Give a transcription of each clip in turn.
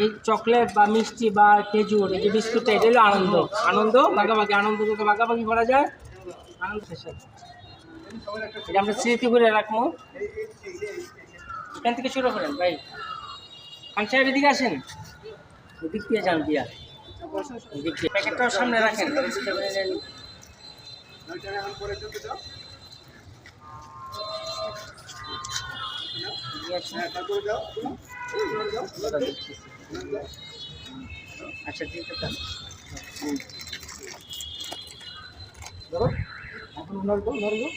এই চকলেট বা মিষ্টি বা খেজুর, এই যে বিস্কুটটা, এটা হলো আনন্দ। আনন্দ ভাগাভাগি, আনন্দ যত ভাগাভাগি করা যায় আনন্দ শেষে। এটা আমরা স্মৃতি করে রাখবো। এখান থেকে শুরু করেন ভাই। খান সাহেব এদিকে আসেন, এদিক দিয়ে যান দিয়া, এদিক দিয়ে প্যাকেটটাও সামনে রাখেন। আচ্ছা ঠিক আছে, ধরো এখন নড়বো নড়বো,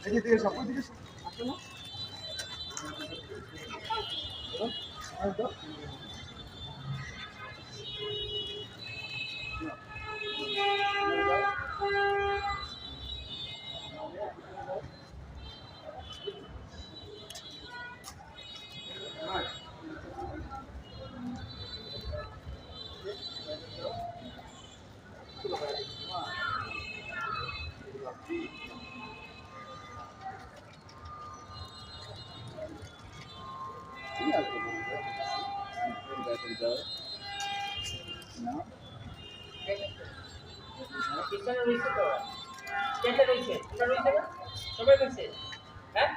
এদিকে সব দিকে আসো না, সবাই বলছে হ্যাঁ।